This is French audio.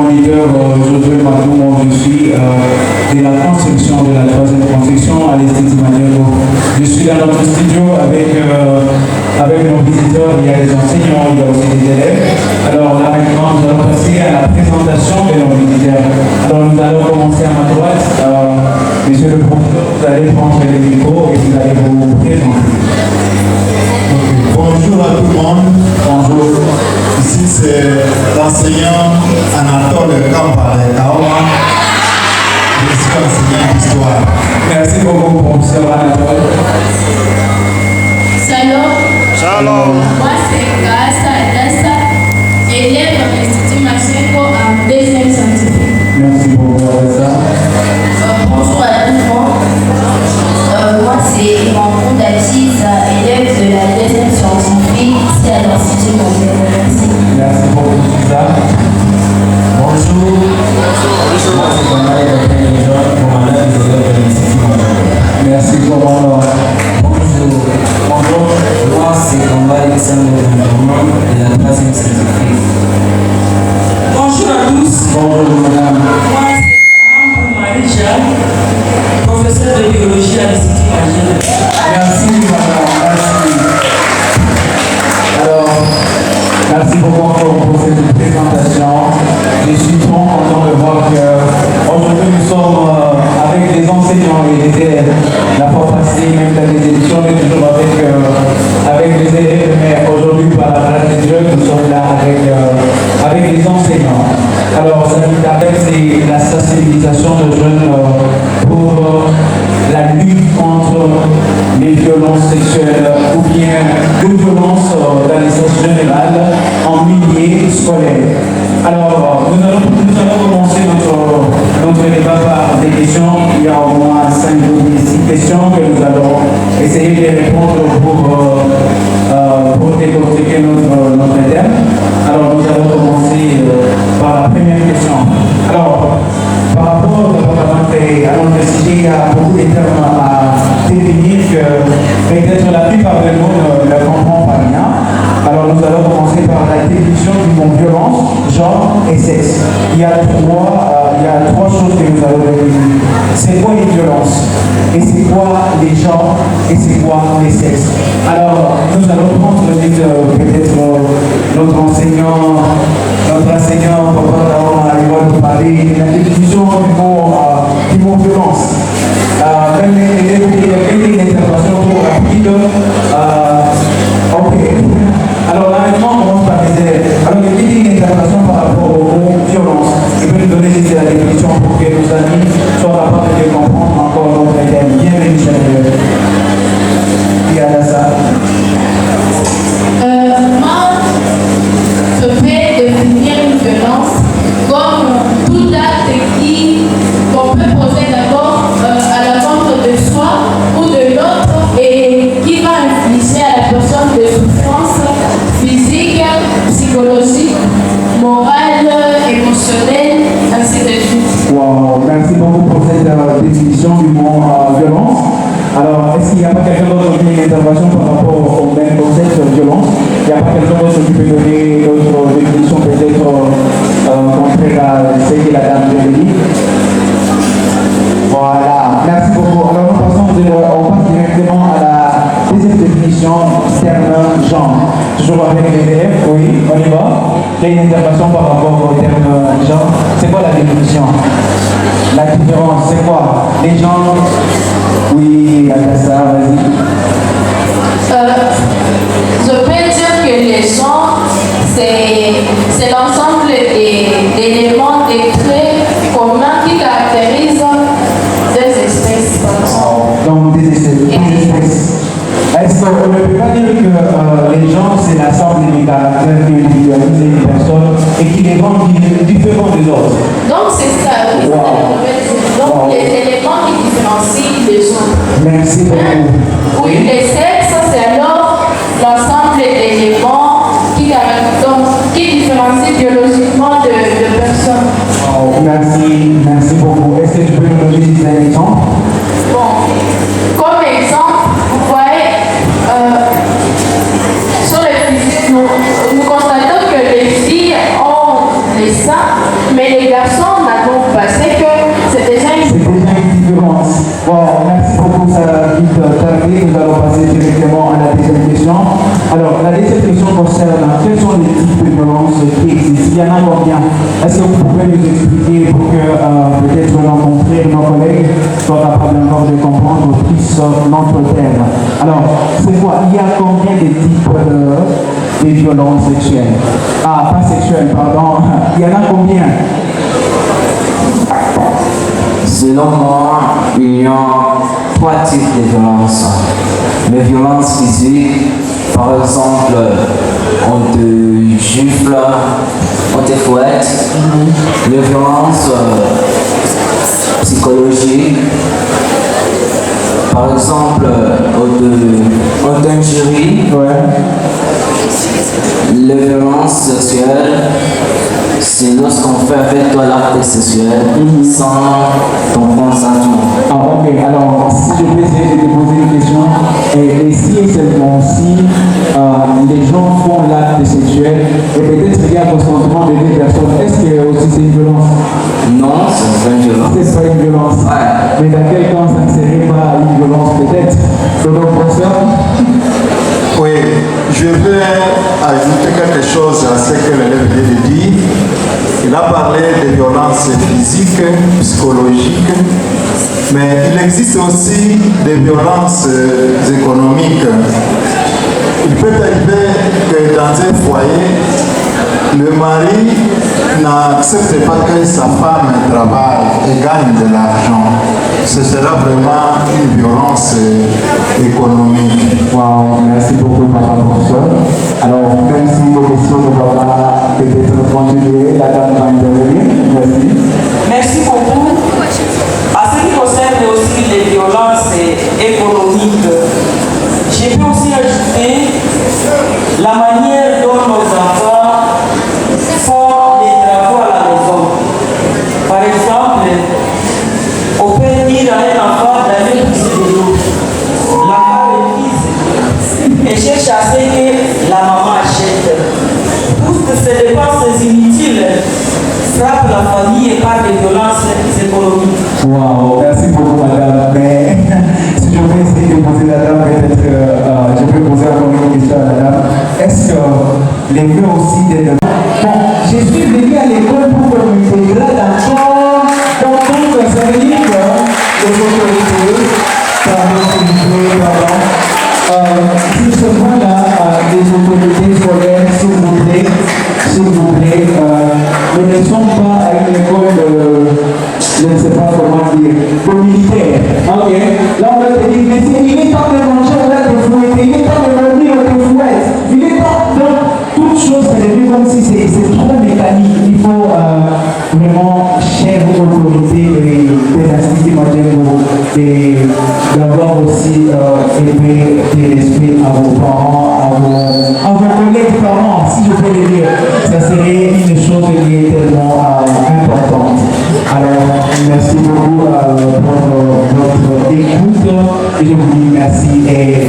moniteur Josué Matou, je suis de la construction, de la troisième construction à l'Institut Maniolo. Je suis dans notre studio avec nos visiteurs, il y a des enseignants, il y a aussi des élèves. Alors là maintenant, nous allons passer à la présentation de nos visiteurs. Alors nous allons commencer à ma droite. Monsieur le professeur, vous allez prendre le micro et vous allez vous présenter. Bonjour à tout le monde. Bonjour. Ici c'est l'enseignant Anatole Kampale-Kaoma. Je suis enseignant d'histoire. Merci beaucoup, professeur Anatole. Salut. Shalom. Moi c'est Kassa Adassa, élève à l'Institut Machenko en deuxième scientifique. Merci beaucoup, Adassa. Bonjour à tout le monde. Moi c'est Mamou Dachiz, élève de la deuxième scientifique ici à l'Institut Machenko. Merci beaucoup, Lisa. Bonjour. Moi, c'est Kamala Gabriel, commandant des élèves de l'Institut Machenko. Merci, commandant. Bonjour. Bonjour. Moi, c'est Kamala Alexandre de la troisième scientifique. Bonjour à tous. Bonjour, madame. Moi, c'est Marie-Jeanne, professeure de biologie à l'Institut Magel. Merci, madame. Merci. Alors, merci beaucoup encore pour cette présentation. Je suis trop content de voir qu'aujourd'hui nous sommes avec des enseignants et des élèves. La fois passée, même dans les éditions, on est toujours avec les élèves, mais aujourd'hui, par la grâce de Dieu, nous sommes là avec les enseignants. Alors, ça nous appelle, c'est la sensibilisation de jeunes pour la lutte contre les violences sexuelles ou bien les violences dans les sens générales en milieu scolaire. Alors, nous allons commencer notre débat par des questions. Il y a au moins 5 ou 6 questions que nous allons essayer de répondre pour décortiquer notre thème. Alors, nous allons commencer par la première question. Alors, par rapport à notre sujet, il y a beaucoup de termes à définir que peut-être la plupart de nous ne comprend pas bien. Alors nous allons commencer par la définition du mot violence, genre et sexe. Il y a trois choses que nous allons définir. C'est quoi les violences? Et c'est quoi les genres? Et c'est quoi les sexes? Alors nous allons prendre peut-être notre enseignant, Papa Daon, il va nous parler de la définition du mot violence. Une intervention pour rapide. Ok. Alors là maintenant on commence par les élèves. Alors il y a une intervention par rapport au mot violence. Je peux nous donner la définition pour que nos amis soient capables de comprendre encore notre thème. Bienvenue, chers élèves. Il y a ça. Moi, je vais définir une violence comme tout acte qu'on peut poser d'abord à la l'encontre de soi ou de l'autre et qui va infliger à la personne des souffrances physiques, psychologiques, morales, émotionnelles, ainsi de suite. Wow, merci beaucoup pour cette définition du mot violence. Alors, est-ce qu'il n'y a pas quelqu'un d'autre qui a une intervention par rapport au même concept de violence? Il n'y a pas quelqu'un d'autre qui peut donner d'autres définitions peut-être contraires à celle que la dame de dit? Voilà, merci beaucoup. Alors, on passe directement à la deuxième définition, terme genre. Toujours avec les élèves, oui, on y va. Il y a une intervention par rapport au terme genre. C'est quoi la définition? La différence, c'est quoi? Les gens, oui, Adassa, vas-y. Je peux dire que les gens, c'est l'ensemble d'éléments, des traits communs qui caractérisent des espèces. Donc, des espèces. Est-ce qu'on ne peut pas dire que les gens, c'est l'ensemble des caractères qui individualisent une personne et qui les rendent différents des autres? Donc, c'est ça, oui, donc les éléments qui différencient les gens. Merci beaucoup. Oui, les sexes, c'est alors l'ensemble d'éléments qui différencient biologiquement de personnes. Oh, merci beaucoup. Est-ce que tu peux nous donner des exemples? Bon, comme exemple, vous voyez, sur les filles, nous constatons que les filles ont les seins Mais les garçons n'attendent pas. C'est que c'est déjà une différence. Bon, merci beaucoup, ça va vite tarder. Nous allons passer directement à la deuxième question. Alors, la deuxième question concerne quels sont les types de violences qui existent. Il y en a combien? Est-ce que vous pouvez nous expliquer pour que peut-être nos confrères, nos collègues soient capables encore de comprendre plus notre thème? Alors, c'est quoi? Il y a combien de types de violences sexuelles? Ah, pas sexuelles, pardon. Il y en a combien? Selon moi, il y a 3 types de violences. Les violences physiques, par exemple, on te gifle, on te fouette. Les violences psychologiques, par exemple, on t'injurie. Les violences sexuelles, c'est lorsqu'on fait avec toi l'acte sexuel sans ton consentement. Ah, ok. Alors, si je peux essayer de te poser une question, et si et seulement si les gens font l'acte sexuel, et peut-être qu'il y a un consentement de 2 personnes, est-ce que aussi c'est une violence? Non, c'est pas une violence. C'est pas une violence. Ouais. Mais dans quel cas ça ne serait pas une violence peut-être? Donc, professeur? Oui, je vais ajouter quelque chose à ce que l'élève vient de dire. Il a parlé de violences physiques, psychologiques, mais il existe aussi des violences économiques. Il peut arriver que dans un foyer, le mari n'accepte pas que sa femme travaille et gagne de l'argent. Ce sera vraiment une violence économique. Wow, merci beaucoup, madame professeur. Alors, même si vos questions ne vont pas peut-être continuer, la dame va intervenir. Merci. Merci beaucoup. À ce qui concerne aussi les violences économiques, je peux aussi ajouter la manière dont nos enfants font les travaux à la maison. Par exemple, on peut dire à un enfant d'aller pousser de l'eau. L'enfant refuse et cherche à ce que la maman achète. Toutes ces dépenses inutiles frappent la famille et par des violences économiques. Wow, merci beaucoup, madame. Mais si je peux essayer de poser la dame, peut-être je peux poser encore une question à la dame. Est-ce que les vœux aussi des... Bon, je suis venu à l'école pour m'intégrer d'accord. Donc, ça veut dire que les autorités, sur ce point-là, les autorités scolaires, s'il vous plaît, ne sont pas à une école je ne sais pas comment dire, militaire. Ok. Là, on va te dire, mais il est temps de manger, on va te fouetter, il est temps de dormir, on te fouette. Il est temps. Donc, toute chose, c'est devenu comme si c'est trop mécanique. Il faut vraiment, chère autorité des instituts modernes, d'avoir aussi élevé des respects à vos parents, à vos collègues parents, si je peux le dire. Ça serait une chose qui est tellement importante. Alors, merci beaucoup pour votre écoute et je vous dis merci et